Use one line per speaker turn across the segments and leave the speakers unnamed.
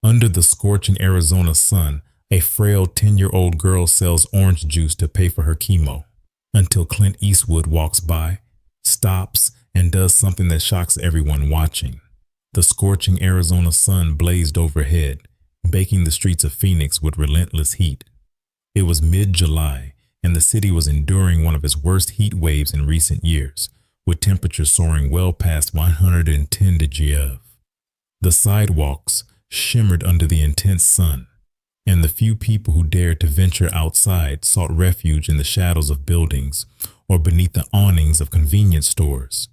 Under the scorching Arizona sun, a frail 10-year-old girl sells orange juice to pay for her chemo until Clint Eastwood walks by, stops, and does something that shocks everyone watching. The scorching Arizona sun blazed overhead, baking the streets of Phoenix with relentless heat. It was mid-July, and the city was enduring one of its worst heat waves in recent years, with temperatures soaring well past 110 degrees. The sidewalks shimmered under the intense sun, and the few people who dared to venture outside sought refuge in the shadows of buildings or beneath the awnings of convenience stores.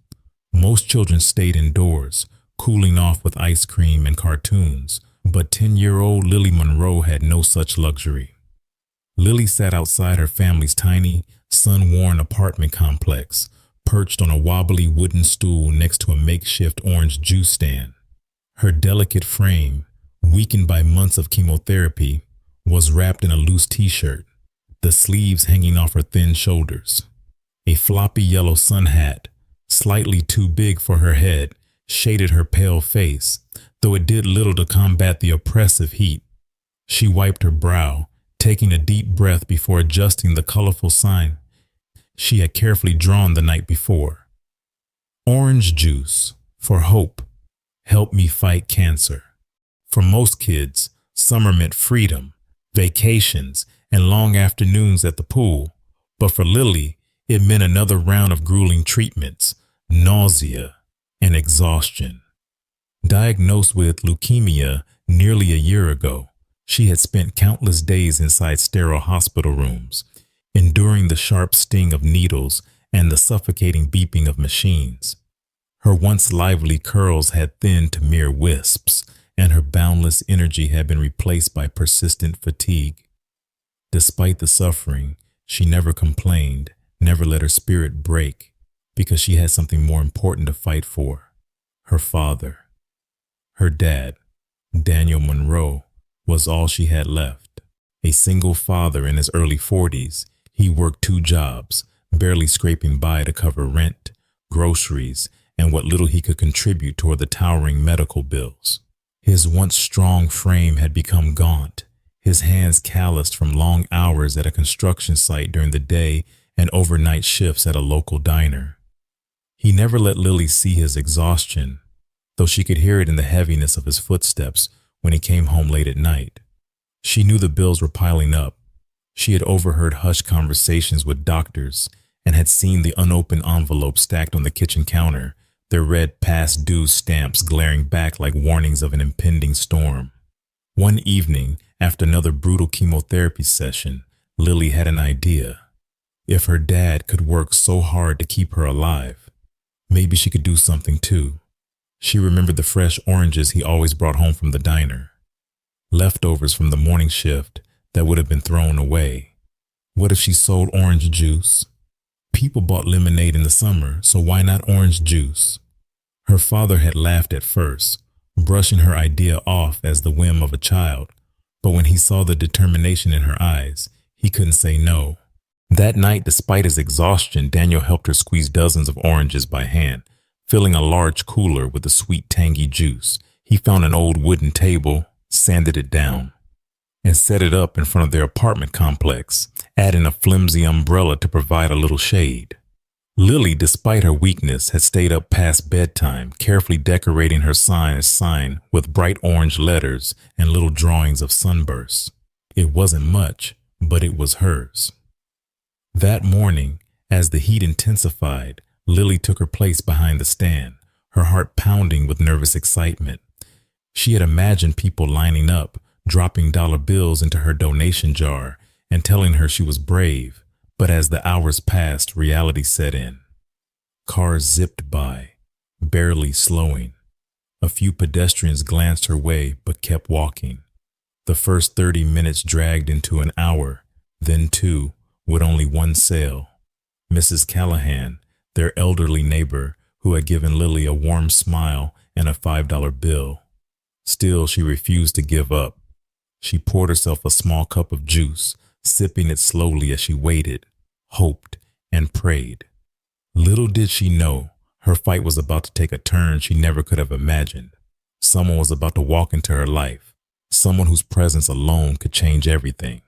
Most children stayed indoors, cooling off with ice cream and cartoons, but 10-year-old Lily Monroe had no such luxury. Lily sat outside her family's tiny, sun-worn apartment complex, perched on a wobbly wooden stool next to a makeshift orange juice stand. Her delicate frame, weakened by months of chemotherapy, was wrapped in a loose t-shirt, the sleeves hanging off her thin shoulders. A floppy yellow sun hat, slightly too big for her head, shaded her pale face, though it did little to combat the oppressive heat. She wiped her brow, taking a deep breath before adjusting the colorful sign she had carefully drawn the night before. Orange juice, for hope, help me fight cancer. For most kids, summer meant freedom, vacations, and long afternoons at the pool. But for Lily, it meant another round of grueling treatments, nausea, and exhaustion. Diagnosed with leukemia nearly a year ago, she had spent countless days inside sterile hospital rooms, enduring the sharp sting of needles and the suffocating beeping of machines. Her once lively curls had thinned to mere wisps, and her boundless energy had been replaced by persistent fatigue. Despite the suffering, she never complained, never let her spirit break, because she had something more important to fight for: her father. Her dad, Daniel Monroe, was all she had left. A single father in his early 40s, he worked 2 jobs, barely scraping by to cover rent, groceries, and what little he could contribute toward the towering medical bills. His once strong frame had become gaunt, his hands calloused from long hours at a construction site during the day and overnight shifts at a local diner. He never let Lily see his exhaustion, though she could hear it in the heaviness of his footsteps when he came home late at night. She knew the bills were piling up. She had overheard hushed conversations with doctors and had seen the unopened envelopes stacked on the kitchen counter, their red past due stamps glaring back like warnings of an impending storm. One evening, after another brutal chemotherapy session, Lily had an idea. If her dad could work so hard to keep her alive, maybe she could do something too. She remembered the fresh oranges he always brought home from the diner, leftovers from the morning shift that would have been thrown away. What if she sold orange juice? People bought lemonade in the summer, so why not orange juice? Her father had laughed at first, brushing her idea off as the whim of a child, but when he saw the determination in her eyes, he couldn't say no. That night, despite his exhaustion, Daniel helped her squeeze dozens of oranges by hand, filling a large cooler with the sweet, tangy juice. He found an old wooden table, sanded it down, and set it up in front of their apartment complex, adding a flimsy umbrella to provide a little shade. Lily, despite her weakness, had stayed up past bedtime, carefully decorating her sign with bright orange letters and little drawings of sunbursts. It wasn't much, but it was hers. That morning, as the heat intensified, Lily took her place behind the stand, her heart pounding with nervous excitement. She had imagined people lining up, dropping dollar bills into her donation jar and telling her she was brave, but as the hours passed, reality set in. Cars zipped by, barely slowing. A few pedestrians glanced her way but kept walking. The first 30 minutes dragged into an hour, then 2, with only one sale. Mrs. Callahan, their elderly neighbor, who had given Lily a warm smile and a $5 bill. Still, she refused to give up. She poured herself a small cup of juice, sipping it slowly as she waited, hoped, and prayed. Little did she know, her fight was about to take a turn she never could have imagined. Someone was about to walk into her life, someone whose presence alone could change everything.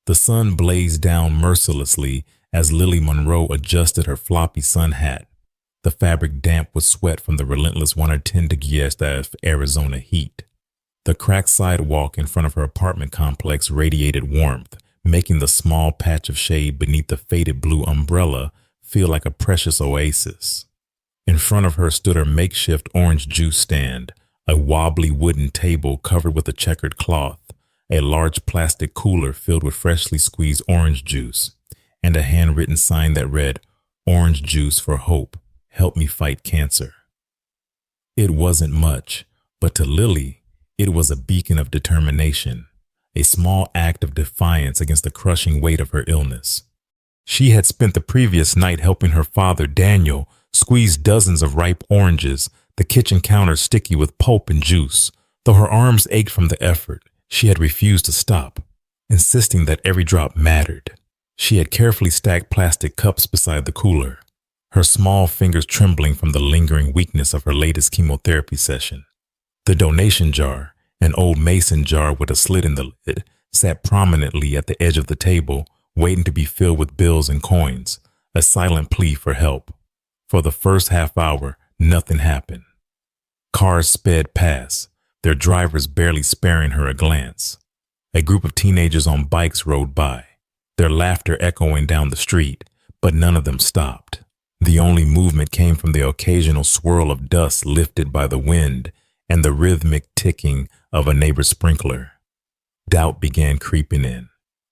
The sun blazed down mercilessly as Lily Monroe adjusted her floppy sun hat, the fabric damp with sweat from the relentless 110 degrees of Arizona heat. The cracked sidewalk in front of her apartment complex radiated warmth, making the small patch of shade beneath the faded blue umbrella feel like a precious oasis. In front of her stood her makeshift orange juice stand, a wobbly wooden table covered with a checkered cloth, a large plastic cooler filled with freshly squeezed orange juice, and a handwritten sign that read, "Orange juice for hope. Help me fight cancer." It wasn't much, but to Lily, it was a beacon of determination, a small act of defiance against the crushing weight of her illness. She had spent the previous night helping her father, Daniel, squeeze dozens of ripe oranges, the kitchen counter sticky with pulp and juice. Though her arms ached from the effort, she had refused to stop, insisting that every drop mattered. She had carefully stacked plastic cups beside the cooler, her small fingers trembling from the lingering weakness of her latest chemotherapy session. The donation jar, an old mason jar with a slit in the lid, sat prominently at the edge of the table, waiting to be filled with bills and coins, a silent plea for help. For the first half hour, nothing happened. Cars sped past, their drivers barely sparing her a glance. A group of teenagers on bikes rode by, their laughter echoing down the street, but none of them stopped. The only movement came from the occasional swirl of dust lifted by the wind and the rhythmic ticking of a neighbor's sprinkler. Doubt began creeping in,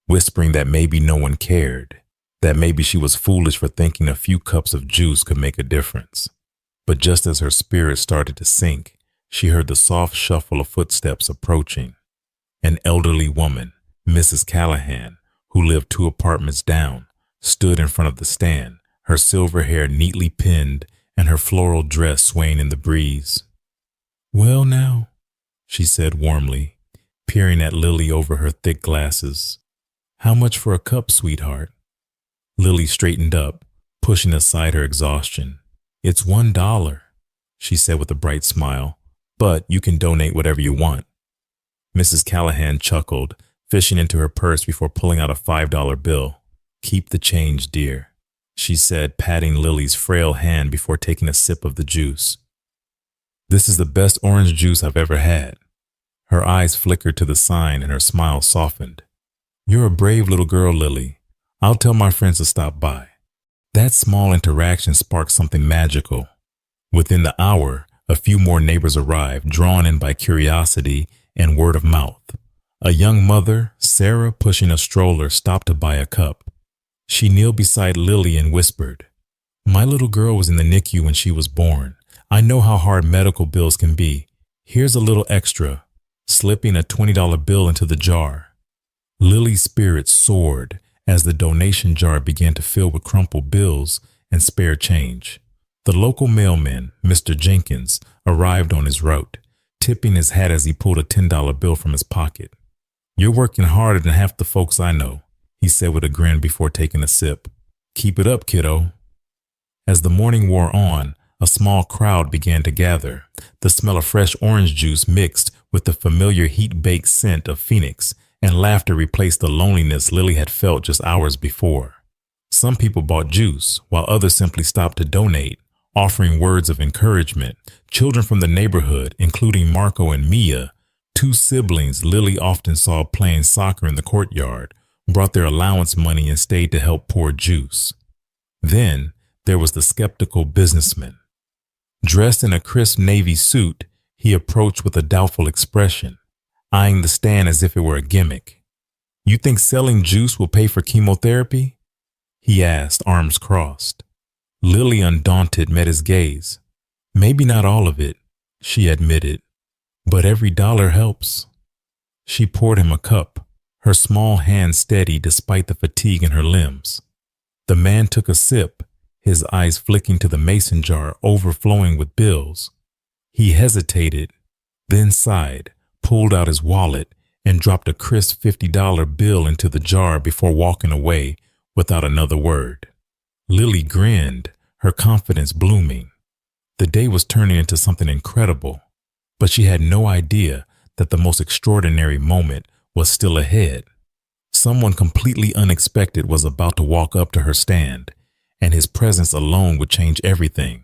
whispering that maybe no one cared, that maybe she was foolish for thinking a few cups of juice could make a difference. But just as her spirit started to sink, she heard the soft shuffle of footsteps approaching. An elderly woman, Mrs. Callahan, who lived 2 apartments down, stood in front of the stand, her silver hair neatly pinned and her floral dress swaying in the breeze. "Well now," she said warmly, peering at Lily over her thick glasses. "How much for a cup, sweetheart?" Lily straightened up, pushing aside her exhaustion. "It's $1, she said with a bright smile, "but you can donate whatever you want." Mrs. Callahan chuckled, fishing into her purse before pulling out a $5 bill. "Keep the change, dear," she said, patting Lily's frail hand before taking a sip of the juice. "This is the best orange juice I've ever had." Her eyes flickered to the sign and her smile softened. "You're a brave little girl, Lily. I'll tell my friends to stop by." That small interaction sparked something magical. Within the hour, a few more neighbors arrived, drawn in by curiosity and word of mouth. A young mother, Sarah, pushing a stroller, stopped to buy a cup. She kneeled beside Lily and whispered, "My little girl was in the NICU when she was born. I know how hard medical bills can be. Here's a little extra," slipping a $20 bill into the jar. Lily's spirits soared as the donation jar began to fill with crumpled bills and spare change. The local mailman, Mr. Jenkins, arrived on his route, tipping his hat as he pulled a $10 bill from his pocket. "You're working harder than half the folks I know," he said with a grin before taking a sip. "Keep it up, kiddo." As the morning wore on, a small crowd began to gather. The smell of fresh orange juice mixed with the familiar heat-baked scent of Phoenix, and laughter replaced the loneliness Lily had felt just hours before. Some people bought juice, while others simply stopped to donate, offering words of encouragement. Children from the neighborhood, including Marco and Mia, 2 siblings Lily often saw playing soccer in the courtyard, brought their allowance money and stayed to help pour juice. Then there was the skeptical businessman. Dressed in a crisp navy suit, he approached with a doubtful expression, eyeing the stand as if it were a gimmick. "You think selling juice will pay for chemotherapy?" he asked, arms crossed. Lily, undaunted, met his gaze. "Maybe not all of it," she admitted, "but every dollar helps." She poured him a cup, her small hand steady despite the fatigue in her limbs. The man took a sip, his eyes flicking to the mason jar overflowing with bills. He hesitated, then sighed, pulled out his wallet, and dropped a crisp $50 bill into the jar before walking away without another word. Lily grinned, her confidence blooming. The day was turning into something incredible, but she had no idea that the most extraordinary moment was still ahead. Someone completely unexpected was about to walk up to her stand, and his presence alone would change everything.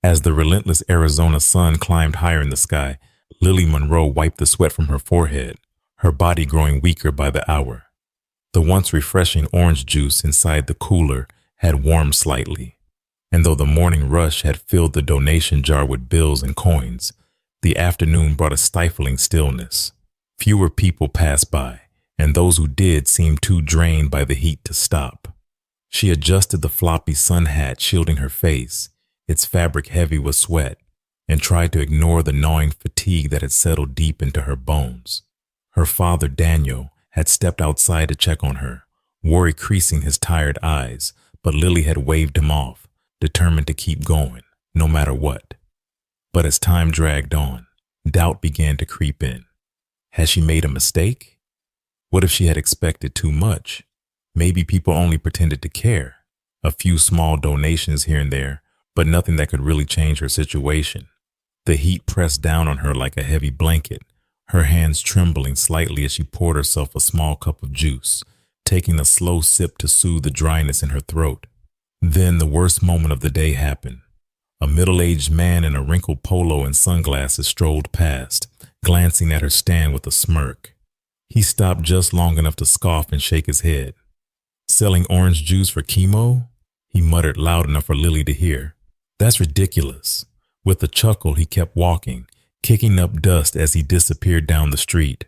As the relentless Arizona sun climbed higher in the sky, Lily Monroe wiped the sweat from her forehead, her body growing weaker by the hour. The once refreshing orange juice inside the cooler had warmed slightly, and though the morning rush had filled the donation jar with bills and coins, the afternoon brought a stifling stillness. Fewer people passed by, and those who did seemed too drained by the heat to stop. She adjusted the floppy sun hat shielding her face, its fabric heavy with sweat, and tried to ignore the gnawing fatigue that had settled deep into her bones. Her father, Daniel, had stepped outside to check on her, worry creasing his tired eyes, but Lily had waved him off, determined to keep going, no matter what. But as time dragged on, doubt began to creep in. Had she made a mistake? What if she had expected too much? Maybe people only pretended to care. A few small donations here and there, but nothing that could really change her situation. The heat pressed down on her like a heavy blanket, her hands trembling slightly as she poured herself a small cup of juice, taking a slow sip to soothe the dryness in her throat. Then the worst moment of the day happened. A middle-aged man in a wrinkled polo and sunglasses strolled past, glancing at her stand with a smirk. He stopped just long enough to scoff and shake his head. "Selling orange juice for chemo?" he muttered loud enough for Lily to hear. "That's ridiculous." With a chuckle, he kept walking, kicking up dust as he disappeared down the street.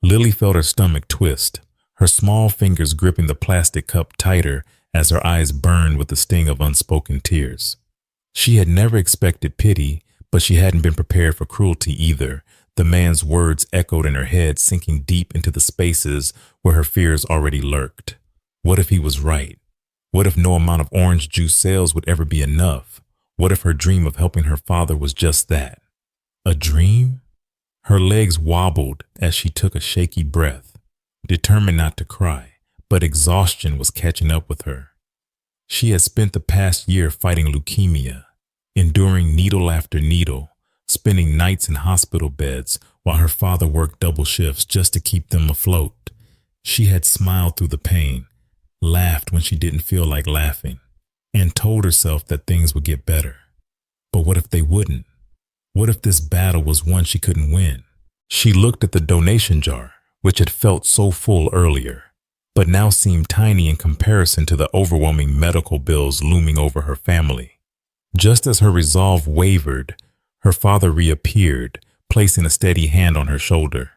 Lily felt her stomach twist, her small fingers gripping the plastic cup tighter as her eyes burned with the sting of unspoken tears. She had never expected pity, but she hadn't been prepared for cruelty either. The man's words echoed in her head, sinking deep into the spaces where her fears already lurked. What if he was right? What if no amount of orange juice sales would ever be enough? What if her dream of helping her father was just that? A dream? Her legs wobbled as she took a shaky breath, determined not to cry, but exhaustion was catching up with her. She had spent the past year fighting leukemia, enduring needle after needle, spending nights in hospital beds while her father worked double shifts just to keep them afloat. She had smiled through the pain, laughed when she didn't feel like laughing, and told herself that things would get better. But what if they wouldn't? What if this battle was one she couldn't win? She looked at the donation jar, which had felt so full earlier, but now seemed tiny in comparison to the overwhelming medical bills looming over her family. Just as her resolve wavered, her father reappeared, placing a steady hand on her shoulder.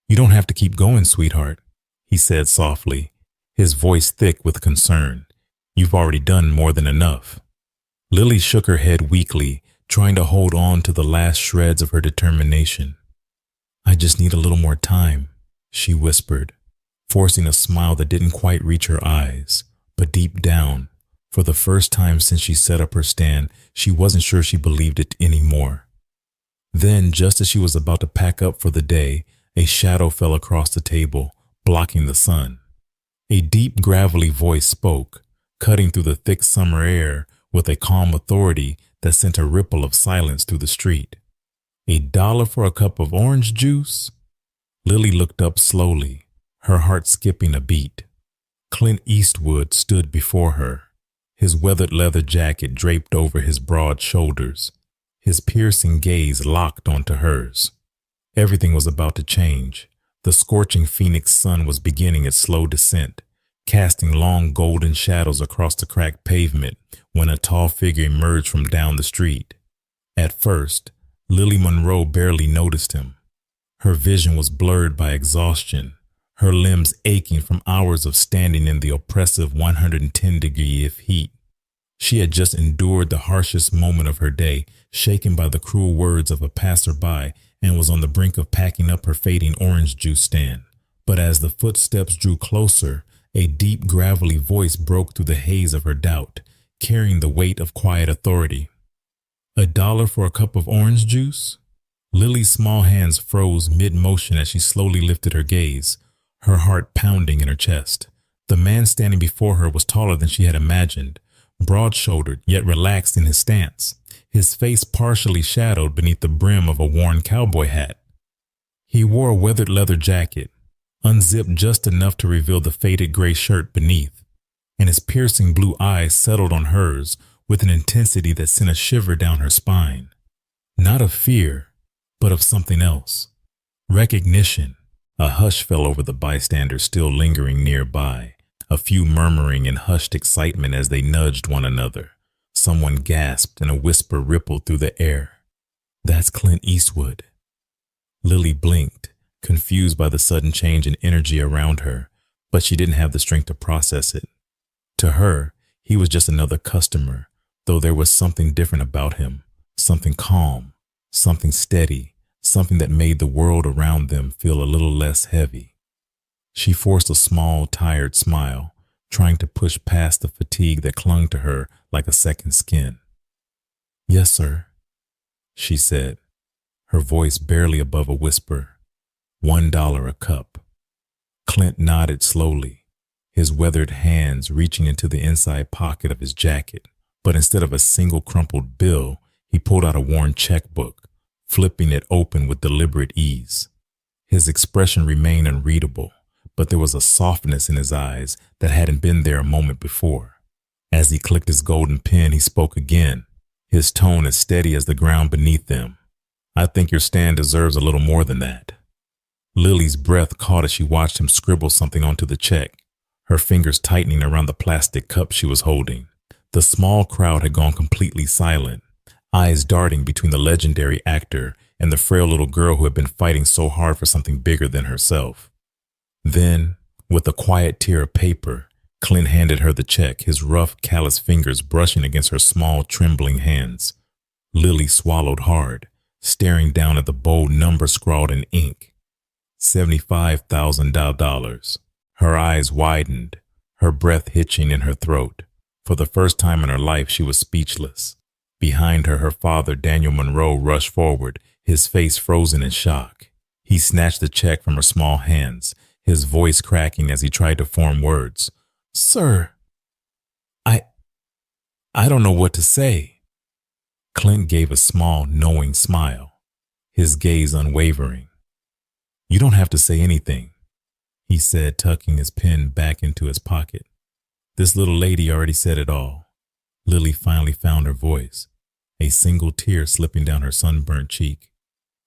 "You don't have to keep going, sweetheart," he said softly, his voice thick with concern. "You've already done more than enough." Lily shook her head weakly, trying to hold on to the last shreds of her determination. "I just need a little more time," she whispered, forcing a smile that didn't quite reach her eyes. But deep down, for the first time since she set up her stand, she wasn't sure she believed it anymore. Then, just as she was about to pack up for the day, a shadow fell across the table, blocking the sun. A deep, gravelly voice spoke, cutting through the thick summer air with a calm authority that sent a ripple of silence through the street. $1 for a cup of orange juice? Lily looked up slowly, her heart skipping a beat. Clint Eastwood stood before her, his weathered leather jacket draped over his broad shoulders, his piercing gaze locked onto hers. Everything was about to change. The scorching phoenix sun was beginning its slow descent, casting long golden shadows across the cracked pavement when a tall figure emerged from down the street. At first, Lily Monroe barely noticed him. Her vision was blurred by exhaustion, her limbs aching from hours of standing in the oppressive 110-degree heat. She had just endured the harshest moment of her day, shaken by the cruel words of a passerby, and was on the brink of packing up her fading orange juice stand. But as the footsteps drew closer, a deep, gravelly voice broke through the haze of her doubt, carrying the weight of quiet authority. $1 for a cup of orange juice? Lily's small hands froze mid-motion as she slowly lifted her gaze, her heart pounding in her chest. The man standing before her was taller than she had imagined, broad-shouldered yet relaxed in his stance, his face partially shadowed beneath the brim of a worn cowboy hat. He wore a weathered leather jacket, unzipped just enough to reveal the faded gray shirt beneath, and his piercing blue eyes settled on hers with an intensity that sent a shiver down her spine. Not of fear, but of something else. Recognition. A hush fell over the bystanders still lingering nearby, a few murmuring in hushed excitement as they nudged one another. Someone gasped and a whisper rippled through the air. "That's Clint Eastwood." Lily blinked, confused by the sudden change in energy around her, but she didn't have the strength to process it. To her, he was just another customer, though there was something different about him, something calm, something steady, something that made the world around them feel a little less heavy. She forced a small, tired smile, trying to push past the fatigue that clung to her like a second skin. "Yes, sir," she said, her voice barely above a whisper. $1 a cup. Clint nodded slowly, his weathered hands reaching into the inside pocket of his jacket, but instead of a single crumpled bill, he pulled out a worn checkbook, flipping it open with deliberate ease. His expression remained unreadable, but there was a softness in his eyes that hadn't been there a moment before. As he clicked his golden pen, he spoke again, his tone as steady as the ground beneath them. "I think your stand deserves a little more than that." Lily's breath caught as she watched him scribble something onto the check, her fingers tightening around the plastic cup she was holding. The small crowd had gone completely silent, eyes darting between the legendary actor and the frail little girl who had been fighting so hard for something bigger than herself. Then, with a quiet tear of paper, Clint handed her the check, his rough, callous fingers brushing against her small, trembling hands. Lily swallowed hard, staring down at the bold number scrawled in ink. $75,000. Her eyes widened, her breath hitching in her throat. For the first time in her life, she was speechless. Behind her, her father, Daniel Monroe, rushed forward, his face frozen in shock. He snatched the check from her small hands, his voice cracking as he tried to form words. "Sir, I don't know what to say." Clint gave a small, knowing smile, his gaze unwavering. "You don't have to say anything," he said, tucking his pen back into his pocket. "This little lady already said it all." Lily finally found her voice, a single tear slipping down her sunburnt cheek.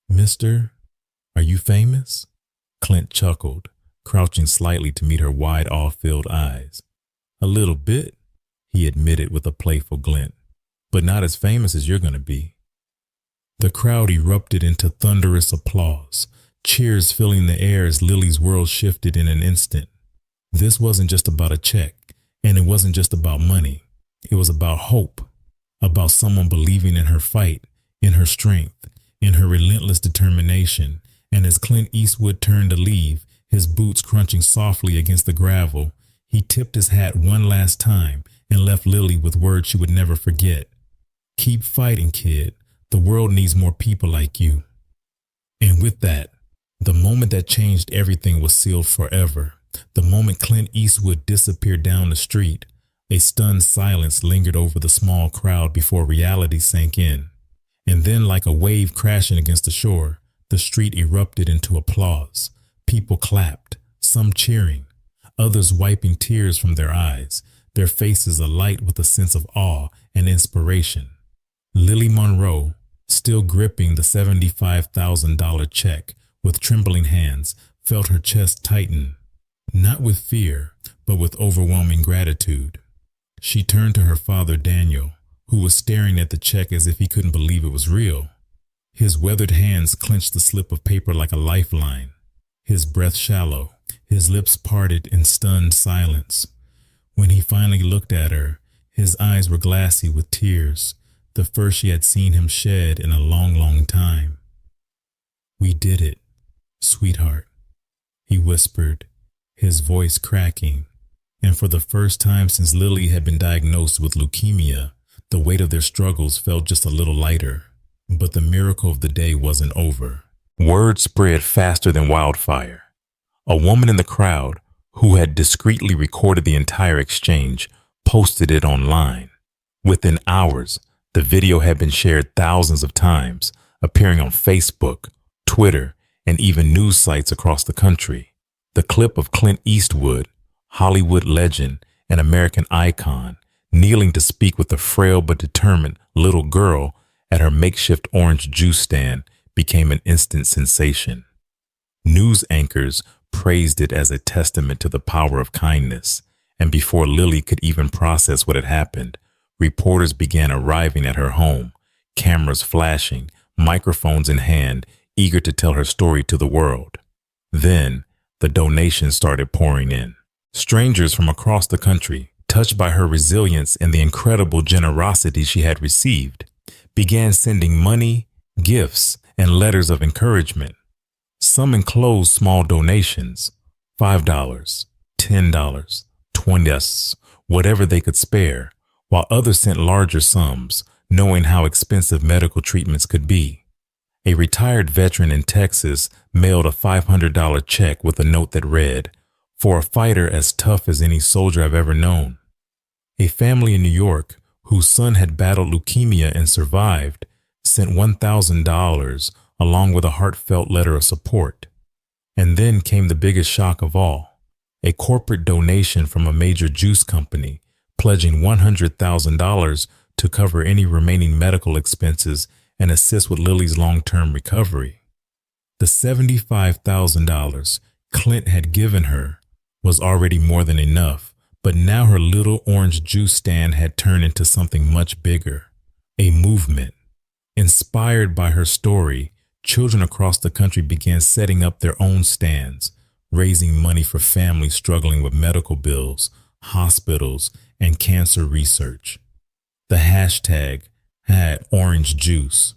"Mister, are you famous?" Clint chuckled, crouching slightly to meet her wide, awe-filled eyes. "A little bit," he admitted with a playful glint, "but not as famous as you're going to be." The crowd erupted into thunderous applause, cheers filling the air as Lily's world shifted in an instant. This wasn't just about a check, and it wasn't just about money. It was about hope, about someone believing in her fight, in her strength, in her relentless determination. And as Clint Eastwood turned to leave, his boots crunching softly against the gravel, he tipped his hat one last time and left Lily with words she would never forget. "Keep fighting, kid. The world needs more people like you." And with that, the moment that changed everything was sealed forever. The moment Clint Eastwood disappeared down the street, a stunned silence lingered over the small crowd before reality sank in. And then, like a wave crashing against the shore, the street erupted into applause. People clapped, some cheering, others wiping tears from their eyes, their faces alight with a sense of awe and inspiration. Lily Monroe, still gripping the $75,000 check with trembling hands, felt her chest tighten, not with fear, but with overwhelming gratitude. She turned to her father, Daniel, who was staring at the check as if he couldn't believe it was real. His weathered hands clenched the slip of paper like a lifeline, his breath shallow, his lips parted in stunned silence. When he finally looked at her, his eyes were glassy with tears, the first she had seen him shed in a long, long time. "We did it, sweetheart," he whispered, his voice cracking. And for the first time since Lily had been diagnosed with leukemia, the weight of their struggles felt just a little lighter. But the miracle of the day wasn't over. Word spread faster than wildfire. A woman in the crowd, who had discreetly recorded the entire exchange, posted it online. Within hours, the video had been shared thousands of times, appearing on Facebook, Twitter, and even news sites across the country. The clip of Clint Eastwood, Hollywood legend and American icon, kneeling to speak with a frail but determined little girl at her makeshift orange juice stand became an instant sensation. News anchors praised it as a testament to the power of kindness, and before Lily could even process what had happened, reporters began arriving at her home, cameras flashing, microphones in hand, eager to tell her story to the world. Then, the donations started pouring in. Strangers from across the country, touched by her resilience and the incredible generosity she had received, began sending money, gifts, and letters of encouragement. Some enclosed small donations, $5, $10, $20, whatever they could spare, while others sent larger sums, knowing how expensive medical treatments could be. A retired veteran in Texas mailed a $500 check with a note that read, "For a fighter as tough as any soldier I've ever known." A family in New York, whose son had battled leukemia and survived, sent $1,000 along with a heartfelt letter of support. And then came the biggest shock of all, a corporate donation from a major juice company, pledging $100,000 to cover any remaining medical expenses and assist with Lily's long-term recovery. The $75,000 Clint had given her was already more than enough, but now her little orange juice stand had turned into something much bigger, a movement. Inspired by her story, children across the country began setting up their own stands, raising money for families struggling with medical bills, hospitals, and cancer research. The hashtag had orange juice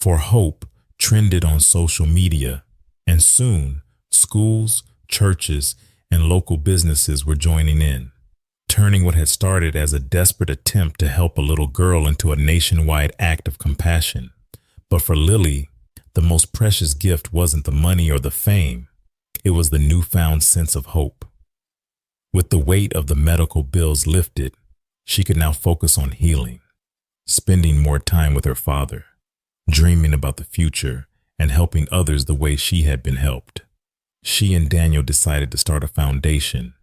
for hope trended on social media, and soon schools, churches, and local businesses were joining in, turning what had started as a desperate attempt to help a little girl into a nationwide act of compassion. But for Lily, the most precious gift wasn't the money or the fame. It was the newfound sense of hope. With the weight of the medical bills lifted, she could now focus on healing, spending more time with her father, dreaming about the future, and helping others the way she had been helped. She and Daniel decided to start a foundation,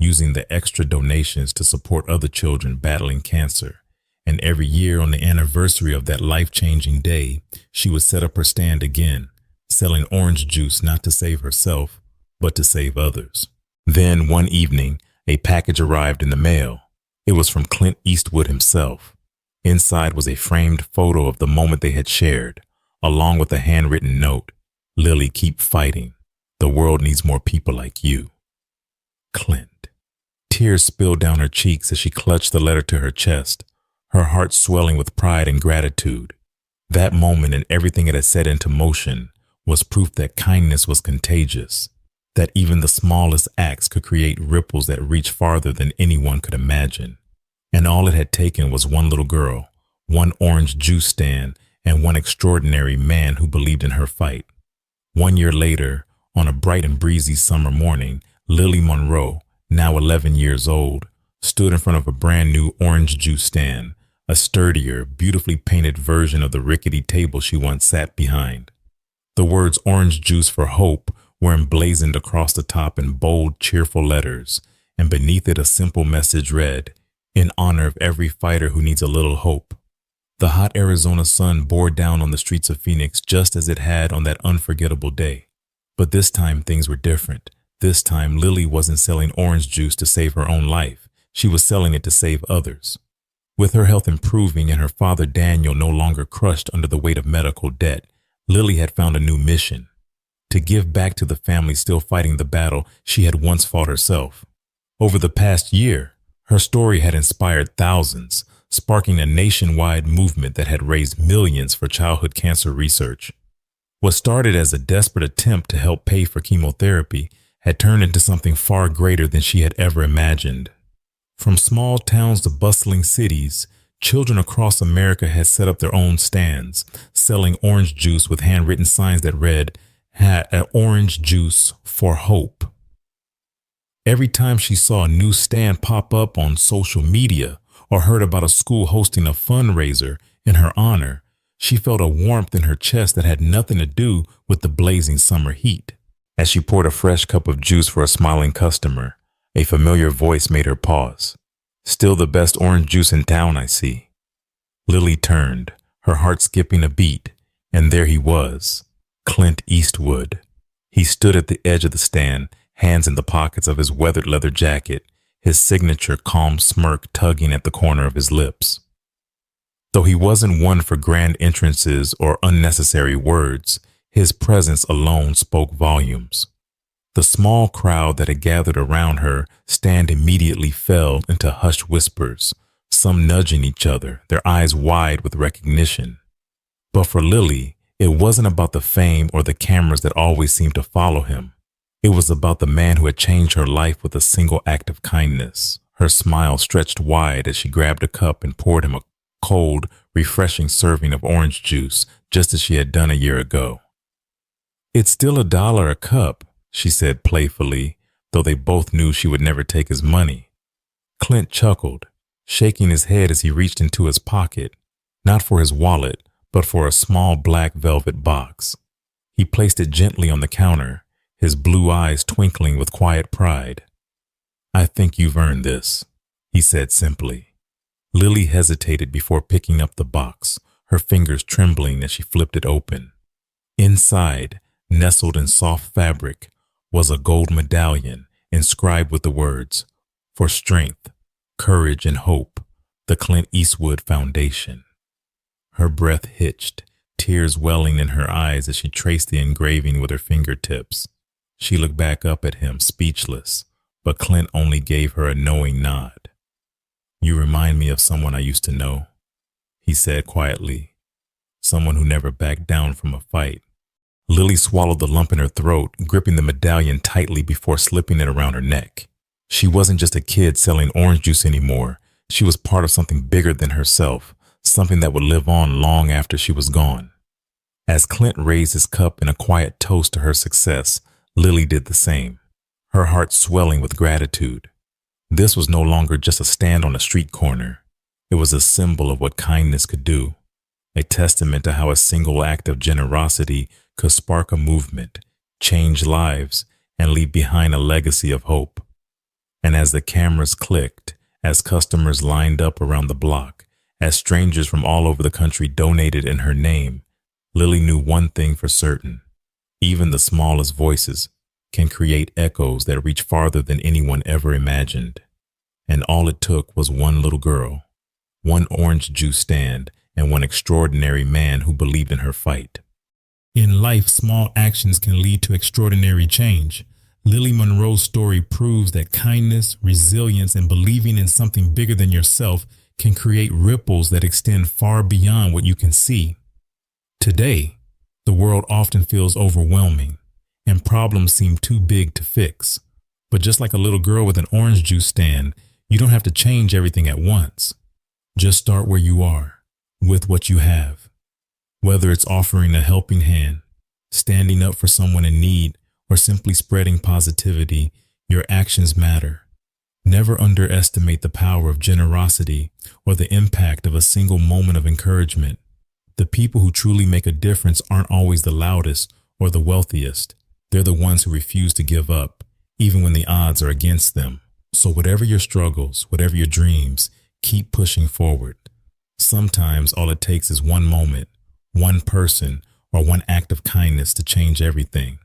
using the extra donations to support other children battling cancer. And every year on the anniversary of that life-changing day, she would set up her stand again, selling orange juice not to save herself, but to save others. Then one evening, a package arrived in the mail. It was from Clint Eastwood himself. Inside was a framed photo of the moment they had shared, along with a handwritten note, "Lily, keep fighting. The world needs more people like you. Clint." Tears spilled down her cheeks as she clutched the letter to her chest, her heart swelling with pride and gratitude. That moment and everything it had set into motion was proof that kindness was contagious, that even the smallest acts could create ripples that reached farther than anyone could imagine. And all it had taken was one little girl, one orange juice stand, and one extraordinary man who believed in her fight. 1 year later, on a bright and breezy summer morning, Lily Monroe, now 11 years old, stood in front of a brand new orange juice stand, a sturdier, beautifully painted version of the rickety table she once sat behind. The words "Orange Juice for Hope" were emblazoned across the top in bold, cheerful letters, and beneath it a simple message read, "In honor of every fighter who needs a little hope." The hot Arizona sun bore down on the streets of Phoenix just as it had on that unforgettable day. But this time things were different. This time Lily wasn't selling orange juice to save her own life. She was selling it to save others. With her health improving and her father Daniel no longer crushed under the weight of medical debt, Lily had found a new mission: to give back to the family still fighting the battle she had once fought herself. Over the past year, her story had inspired thousands, sparking a nationwide movement that had raised millions for childhood cancer research. What started as a desperate attempt to help pay for chemotherapy had turned into something far greater than she had ever imagined. From small towns to bustling cities, children across America had set up their own stands, selling orange juice with handwritten signs that read, "Orange Juice for Hope." Every time she saw a new stand pop up on social media or heard about a school hosting a fundraiser in her honor, She felt a warmth in her chest that had nothing to do with the blazing summer heat. As she poured a fresh cup of juice for a smiling customer, a familiar voice made her pause. "Still the best orange juice in town, I see." Lily turned, her heart skipping a beat, and there he was, Clint Eastwood. He stood at the edge of the stand, hands in the pockets of his weathered leather jacket, his signature calm smirk tugging at the corner of his lips. Though he wasn't one for grand entrances or unnecessary words, his presence alone spoke volumes. The small crowd that had gathered around her stand immediately fell into hushed whispers, some nudging each other, their eyes wide with recognition. But for Lily, it wasn't about the fame or the cameras that always seemed to follow him. It was about the man who had changed her life with a single act of kindness. Her smile stretched wide as she grabbed a cup and poured him a cold, refreshing serving of orange juice, just as she had done a year ago. "It's still $1 a cup," she said playfully, though they both knew she would never take his money. Clint chuckled, shaking his head as he reached into his pocket, not for his wallet, but for a small black velvet box. He placed it gently on the counter, his blue eyes twinkling with quiet pride. "I think you've earned this," he said simply. Lily hesitated before picking up the box, her fingers trembling as she flipped it open. Inside, nestled in soft fabric, was a gold medallion inscribed with the words, "For strength, courage, and hope, the Clint Eastwood Foundation." Her breath hitched, tears welling in her eyes as she traced the engraving with her fingertips. She looked back up at him, speechless, but Clint only gave her a knowing nod. "You remind me of someone I used to know," he said quietly. "Someone who never backed down from a fight." Lily swallowed the lump in her throat, gripping the medallion tightly before slipping it around her neck. She wasn't just a kid selling orange juice anymore. She was part of something bigger than herself, something that would live on long after she was gone. As Clint raised his cup in a quiet toast to her success, Lily did the same, her heart swelling with gratitude. This was no longer just a stand on a street corner. It was a symbol of what kindness could do, a testament to how a single act of generosity could spark a movement, change lives, and leave behind a legacy of hope. And as the cameras clicked, as customers lined up around the block, as strangers from all over the country donated in her name, Lily knew one thing for certain. Even the smallest voices can create echoes that reach farther than anyone ever imagined. And all it took was one little girl, one orange juice stand, and one extraordinary man who believed in her fight. In life, small actions can lead to extraordinary change. Lily Monroe's story proves that kindness, resilience, and believing in something bigger than yourself can create ripples that extend far beyond what you can see. Today, the world often feels overwhelming, and problems seem too big to fix. But just like a little girl with an orange juice stand, you don't have to change everything at once. Just start where you are, with what you have. Whether it's offering a helping hand, standing up for someone in need, or simply spreading positivity, your actions matter. Never underestimate the power of generosity or the impact of a single moment of encouragement. The people who truly make a difference aren't always the loudest or the wealthiest. They're the ones who refuse to give up, even when the odds are against them. So whatever your struggles, whatever your dreams, keep pushing forward. Sometimes all it takes is one moment, one person, or one act of kindness to change everything.